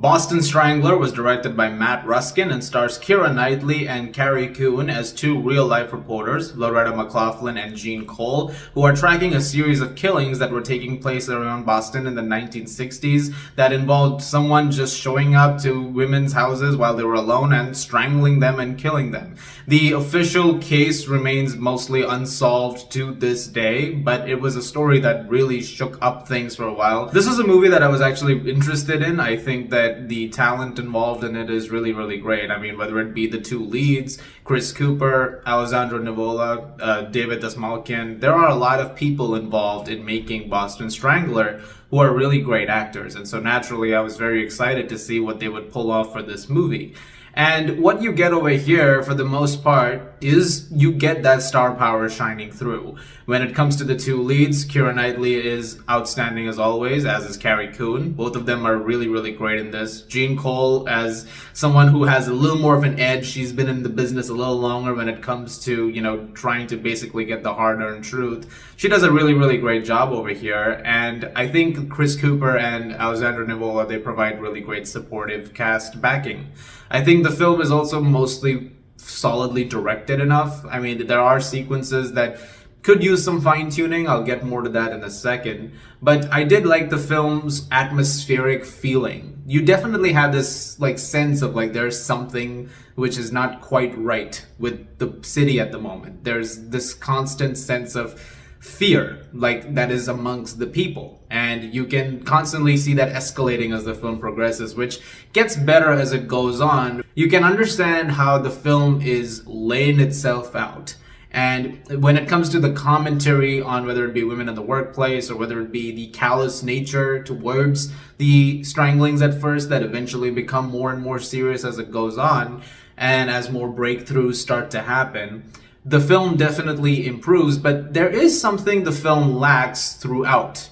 Boston Strangler was directed by Matt Ruskin and stars Keira Knightley and Carrie Coon as two real-life reporters, Loretta McLaughlin and Jean Cole, who are tracking a series of killings that were taking place around Boston in the 1960s that involved someone just showing up to women's houses while they were alone and strangling them and killing them. The official case remains mostly unsolved to this day, but it was a story that really shook up things for a while. This was a movie that I was actually interested in. I think that the talent involved in it is really, really great. I mean, whether it be the two leads, Chris Cooper, Alessandro Nivola, David Dastmalchian, there are a lot of people involved in making Boston Strangler who are really great actors. And so naturally, I was very excited to see what they would pull off for this movie. And what you get over here, for the most part, is you get that star power shining through. When it comes to the two leads, Keira Knightley is outstanding as always, as is Carrie Coon. Both of them are really, really great in this. Jean Cole, as someone who has a little more of an edge, she's been in the business a little longer when it comes to, trying to basically get the hard-earned truth. She does a really, really great job over here. And I think Chris Cooper and Alessandro Nivola, they provide really great supportive cast backing. I think the film is also mostly solidly directed enough. I mean, there are sequences that could use some fine-tuning. I'll get more to that in a second. But I did like the film's atmospheric feeling. You definitely had this sense of there's something which is not quite right with the city at the moment. There's this constant sense of fear that is amongst the people, and you can constantly see that escalating as the film progresses, which gets better as it goes on. You can understand how the film is laying itself out. And when it comes to the commentary on whether it be women in the workplace or whether it be the callous nature towards the stranglings at first that eventually become more and more serious as it goes on and as more breakthroughs start to happen, the film definitely improves, but there is something the film lacks throughout,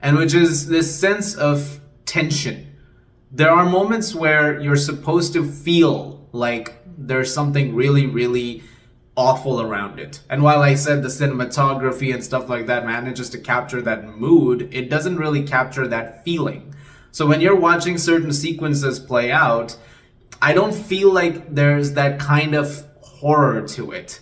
and which is this sense of tension. There are moments where you're supposed to feel like there's something really, really awful around it. And while I said the cinematography and stuff like that manages to capture that mood, it doesn't really capture that feeling. So when you're watching certain sequences play out, I don't feel like there's that kind of horror to it.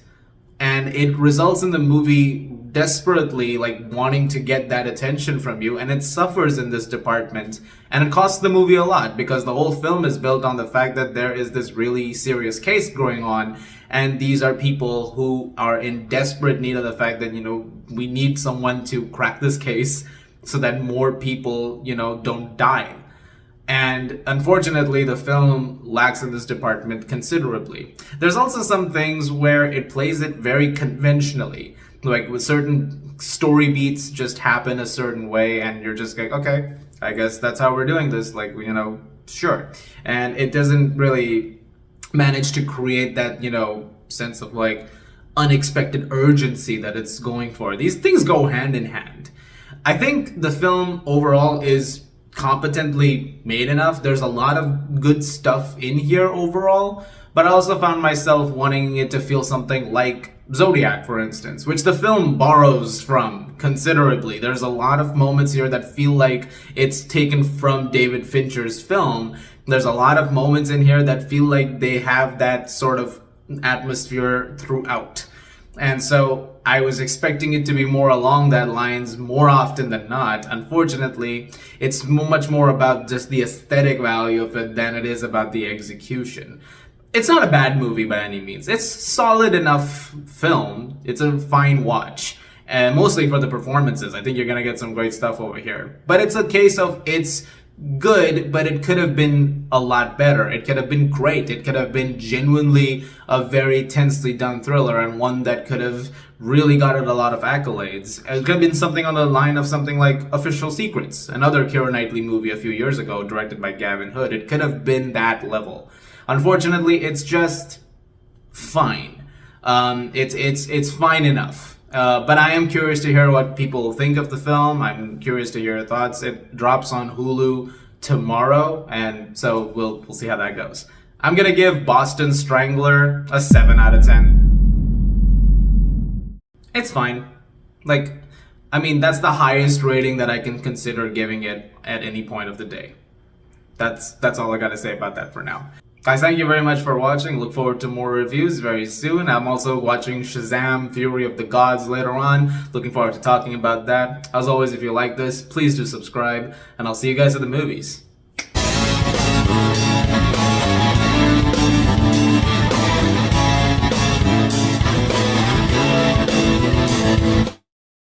And it results in the movie desperately wanting to get that attention from you, and it suffers in this department. And it costs the movie a lot because the whole film is built on the fact that there is this really serious case going on, and these are people who are in desperate need of the fact that, we need someone to crack this case so that more people, don't die. And unfortunately, the film lacks in this department considerably. There's also some things where it plays it very conventionally. With certain story beats just happen a certain way and you're just okay, I guess that's how we're doing this. Sure. And it doesn't really manage to create that, sense of unexpected urgency that it's going for. These things go hand in hand. I think the film overall is competently made enough. There's a lot of good stuff in here overall, but I also found myself wanting it to feel something like Zodiac, for instance, which the film borrows from considerably. There's a lot of moments here that feel like it's taken from David Fincher's film. There's a lot of moments in here that feel like they have that sort of atmosphere throughout. And so I was expecting it to be more along that lines more often than not. Unfortunately, it's much more about just the aesthetic value of it than it is about the execution. It's not a bad movie by any means. It's solid enough film. It's a fine watch. And mostly for the performances. I think you're going to get some great stuff over here. But it's a case of it's good, but it could have been a lot better. It could have been great. It could have been genuinely a very tensely done thriller and one that could have really gotten a lot of accolades. It could have been something on the line of something like Official Secrets, another Keira Knightley movie a few years ago directed by Gavin Hood. It could have been that level. Unfortunately, it's just fine. It's fine enough. But I am curious to hear what people think of the film. I'm curious to hear your thoughts. It drops on Hulu tomorrow, and so we'll see how that goes. I'm gonna give Boston Strangler a 7 out of 10. It's fine. That's the highest rating that I can consider giving it at any point of the day. That's all I gotta say about that for now. Guys, thank you very much for watching. Look forward to more reviews very soon. I'm also watching Shazam! Fury of the Gods later on. Looking forward to talking about that. As always, if you like this, please do subscribe, and I'll see you guys at the movies.